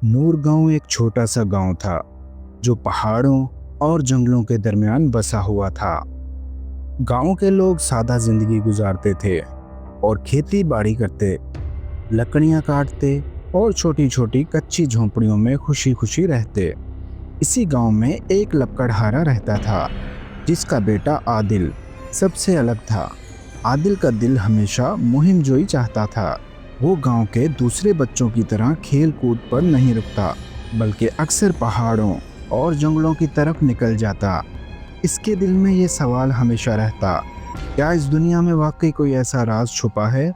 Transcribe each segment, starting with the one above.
नूर गांव एक छोटा सा गांव था जो पहाड़ों और जंगलों के दरमियान बसा हुआ था। गांव के लोग सादा जिंदगी गुजारते थे और खेती बाड़ी करते, लकड़ियां काटते और छोटी छोटी कच्ची झोंपड़ियों में खुशी खुशी रहते। इसी गांव में एक लकड़हारा रहता था जिसका बेटा आदिल सबसे अलग था। आदिल का दिल हमेशा मुहिम जोई चाहता था। वो गांव के दूसरे बच्चों की तरह खेल कूद पर नहीं रुकता, बल्कि अक्सर पहाड़ों और जंगलों की तरफ निकल जाता। इसके दिल में ये सवाल हमेशा रहता, क्या इस दुनिया में वाकई कोई ऐसा राज छुपा है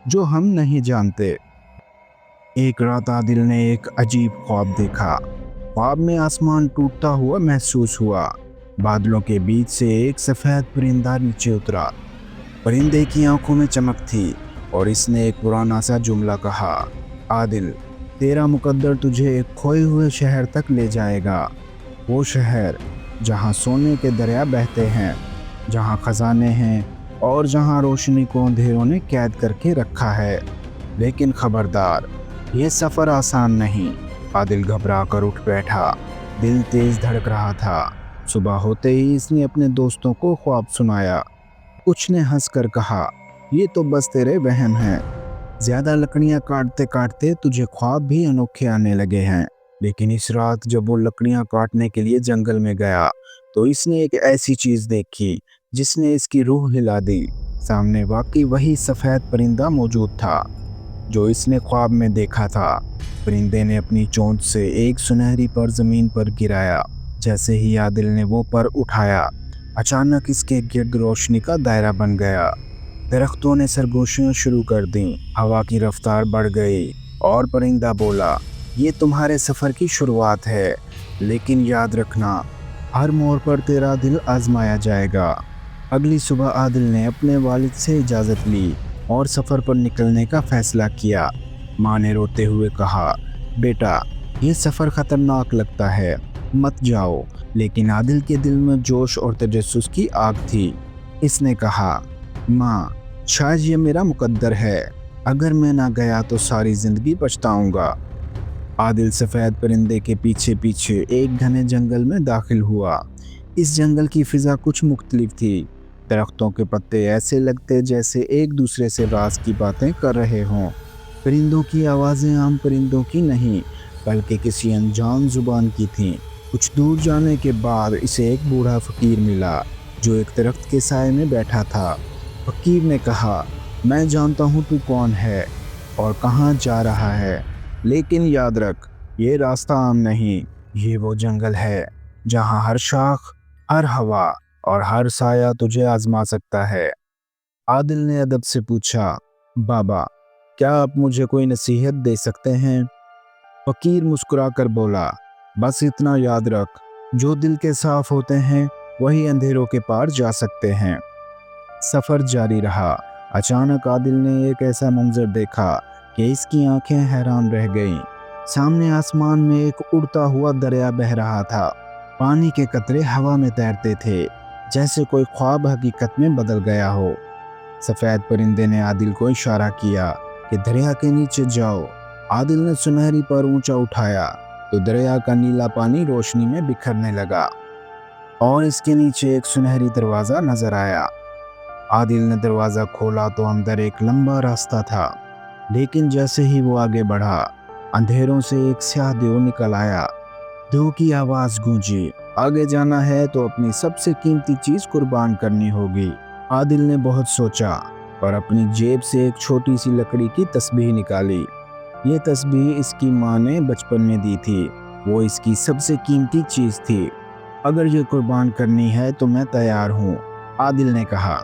जो हम नहीं जानते। एक रात आदिल ने एक अजीब ख्वाब देखा। ख्वाब में आसमान टूटता हुआ महसूस हुआ। बादलों के बीच से एक सफ़ेद परिंदा नीचे उतरा। परिंदे की आंखों में चमक थी और इसने एक पुराना सा जुमला कहा, आदिल, तेरा मुकद्दर तुझे एक खोए हुए शहर तक ले जाएगा। वो शहर जहाँ सोने के दरिया बहते हैं, जहाँ खजाने हैं और जहाँ रोशनी को अंधेरों ने कैद करके रखा है। लेकिन खबरदार, ये सफ़र आसान नहीं। आदिल घबरा कर उठ बैठा। दिल तेज धड़क रहा था। सुबह होते ही इसने अपने दोस्तों को ख्वाब सुनाया। कुछ ने हंसकर कहा, ये तो बस तेरे वहम हैं। ज्यादा लकड़ियां काटते काटते तुझे ख्वाब भी अनोखे आने लगे हैं। लेकिन इस रात जब वो लकड़ियां काटने के लिए जंगल में गया तो इसने एक ऐसी चीज देखी जिसने इसकी रूह हिला दी। सामने वाकई वही सफेद परिंदा मौजूद था जो इसने ख्वाब में देखा था। परिंदे ने अपनी चोंच से एक सुनहरी पर जमीन पर गिराया। जैसे ही आदिल ने वो पर उठाया, अचानक इसके गिर्द रोशनी का दायरा बन गया। दरख्तों ने सरगोशियां शुरू कर दी, हवा की रफ्तार बढ़ गई और परिंदा बोला, ये तुम्हारे सफ़र की शुरुआत है, लेकिन याद रखना, हर मोड़ पर तेरा दिल आजमाया जाएगा। अगली सुबह आदिल ने अपने वालिद से इजाज़त ली और सफ़र पर निकलने का फ़ैसला किया। माँ ने रोते हुए कहा, बेटा, ये सफ़र ख़तरनाक लगता है, मत जाओ। लेकिन आदिल के दिल में जोश और तजस्सुस की आग थी। इसने कहा, माँ, शायद ये मेरा मुकद्दर है। अगर मैं ना गया तो सारी ज़िंदगी पछताऊंगा। आदिल सफ़ेद परिंदे के पीछे पीछे एक घने जंगल में दाखिल हुआ। इस जंगल की फ़िज़ा कुछ मुख्तलिफ थी। दरख्तों के पत्ते ऐसे लगते जैसे एक दूसरे से राज की बातें कर रहे हों। परिंदों की आवाज़ें आम परिंदों की नहीं, बल्कि किसी अनजान ज़ुबान की थीं। कुछ दूर जाने के बाद इसे एक बूढ़ा फ़कीर मिला जो एक दरख्त के साए में बैठा था। फ़कीर ने कहा, मैं जानता हूँ तू कौन है और कहाँ जा रहा है, लेकिन याद रख, ये रास्ता आम नहीं। ये वो जंगल है जहाँ हर शाख, हर हवा और हर साया तुझे आजमा सकता है। आदिल ने अदब से पूछा, बाबा, क्या आप मुझे कोई नसीहत दे सकते हैं? फ़कीर मुस्कुरा कर बोला, बस इतना याद रख, जो दिल के साफ होते हैं वही अंधेरों के पार जा सकते हैं। सफ़र जारी रहा। अचानक आदिल ने एक ऐसा मंजर देखा कि इसकी आंखें हैरान रह गईं। सामने आसमान में एक उड़ता हुआ दरिया बह रहा था। पानी के कतरे हवा में तैरते थे, जैसे कोई ख्वाब हकीकत में बदल गया हो। सफ़ेद परिंदे ने आदिल को इशारा किया कि दरिया के नीचे जाओ। आदिल ने सुनहरी पर ऊंचा उठाया तो दरिया का नीला पानी रोशनी में बिखरने लगा और इसके नीचे एक सुनहरी दरवाज़ा नजर आया। आदिल ने दरवाज़ा खोला तो अंदर एक लंबा रास्ता था, लेकिन जैसे ही वो आगे बढ़ा, अंधेरों से एक स्याह देव निकल आया। देव की आवाज़ गूंजी, आगे जाना है तो अपनी सबसे कीमती चीज़ कुर्बान करनी होगी। आदिल ने बहुत सोचा और अपनी जेब से एक छोटी सी लकड़ी की तस्बीह निकाली। ये तस्बीह इसकी माँ ने बचपन में दी थी। वो इसकी सबसे कीमती चीज़ थी। अगर ये कुर्बान करनी है तो मैं तैयार हूँ, आदिल ने कहा।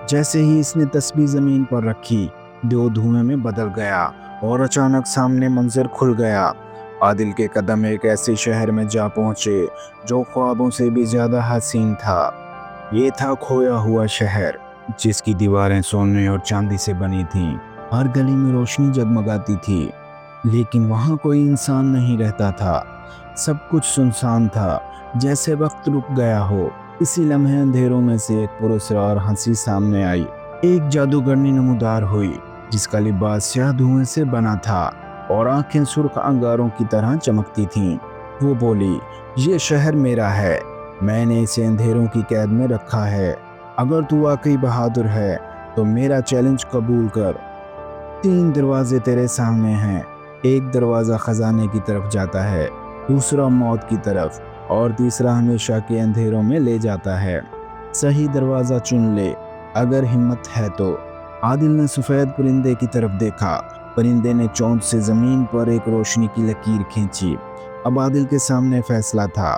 जैसे ही इसने तस्बीह ज़मीन पर रखी, देव धुएं में बदल गया और अचानक सामने मंजर खुल गया। आदिल के कदम एक ऐसे शहर में जा पहुँचे जो ख्वाबों से भी ज़्यादा हसीन था। ये था खोया हुआ शहर, जिसकी दीवारें सोने और चांदी से बनी थीं। हर गली में रोशनी जगमगाती थी, लेकिन वहाँ कोई इंसान नहीं रहता था। सब कुछ सुनसान था, जैसे वक्त रुक गया हो। इसी लम्हे अंधेरों में से एक पुरस्कार हंसी सामने आई। एक जादूगरनी नमूदार हुई जिसका लिबास स्याह धुएं से बना था। और आंखें सुर्ख अंगारों की तरह चमकती थीं। वो बोली, ये शहर मेरा है, मैंने इसे अंधेरों की कैद में रखा है। अगर तू वाकई बहादुर है तो मेरा चैलेंज कबूल कर। 3 दरवाजे तेरे सामने हैं। एक दरवाज़ा खजाने की तरफ जाता है, दूसरा मौत की तरफ, और तीसरा हमेशा के अंधेरों में ले जाता है। सही दरवाज़ा चुन ले अगर हिम्मत है तो। आदिल ने सफ़ेद परिंदे की तरफ देखा। परिंदे ने चोंच से ज़मीन पर एक रोशनी की लकीर खींची। अब आदिल के सामने फैसला था।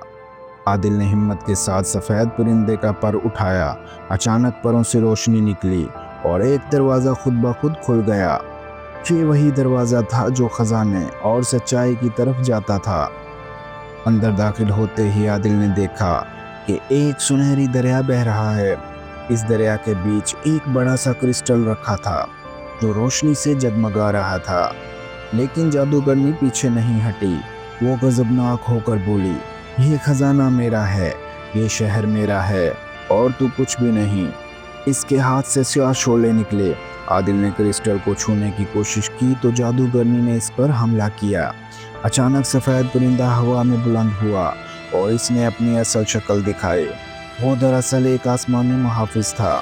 आदिल ने हिम्मत के साथ सफ़ेद परिंदे का पर उठाया। अचानक परों से रोशनी निकली और एक दरवाज़ा खुद ब खुद खुल गया। ये वही दरवाज़ा था जो खजाने और सच्चाई की तरफ जाता था। अंदर दाखिल होते ही आदिल ने देखा कि एक सुनहरी दरिया बह रहा है। इस दरिया के बीच एक बड़ा सा क्रिस्टल रखा था जो रोशनी से जगमगा रहा था। लेकिन जादूगरनी पीछे नहीं हटी। वो गजबनाक होकर बोली, ये खजाना मेरा है, ये शहर मेरा है, और तू कुछ भी नहीं। इसके हाथ से स्याह शोले निकले। आदिल ने क्रिस्टल को छूने की कोशिश की तो जादूगरनी ने इस पर हमला किया। अचानक सफ़ेद परिंदा हवा में बुलंद हुआ और इसने अपनी असल शक्ल दिखाई। वो दरअसल एक आसमानी मुहाफिज था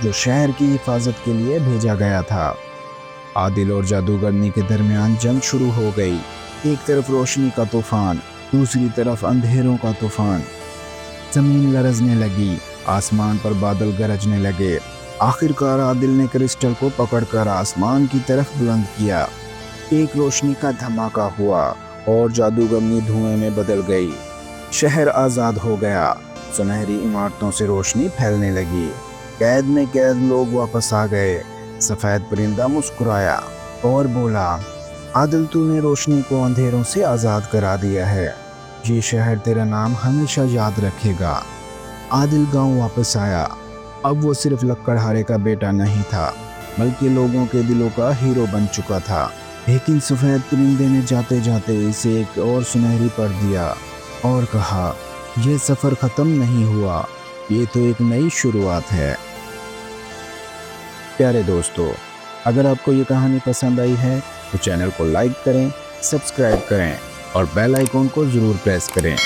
जो शहर की हिफाजत के लिए भेजा गया था। आदिल और जादूगरनी के दरमियान जंग शुरू हो गई। एक तरफ रोशनी का तूफान, दूसरी तरफ अंधेरों का तूफान। जमीन लरजने लगी, आसमान पर बादल गरजने लगे। आखिरकार आदिल ने क्रिस्टल को पकड़कर आसमान की तरफ बुलंद किया। एक रोशनी का धमाका हुआ और जादूगरनी धुएं में बदल गई। शहर आज़ाद हो गया। सुनहरी इमारतों से रोशनी फैलने लगी। कैद में कैद लोग वापस आ गए। सफ़ेद परिंदा मुस्कुराया और बोला, आदिल, तूने रोशनी को अंधेरों से आज़ाद करा दिया है। ये शहर तेरा नाम हमेशा याद रखेगा। आदिल गांव वापस आया। अब वो सिर्फ लकड़हारे का बेटा नहीं था, बल्कि लोगों के दिलों का हीरो बन चुका था। लेकिन सफ़ेद परिंदे ने जाते जाते इसे एक और सुनहरी पर दिया और कहा, यह सफ़र ख़त्म नहीं हुआ, ये तो एक नई शुरुआत है। प्यारे दोस्तों, अगर आपको ये कहानी पसंद आई है तो चैनल को लाइक करें, सब्सक्राइब करें और बेल आइकॉन को ज़रूर प्रेस करें।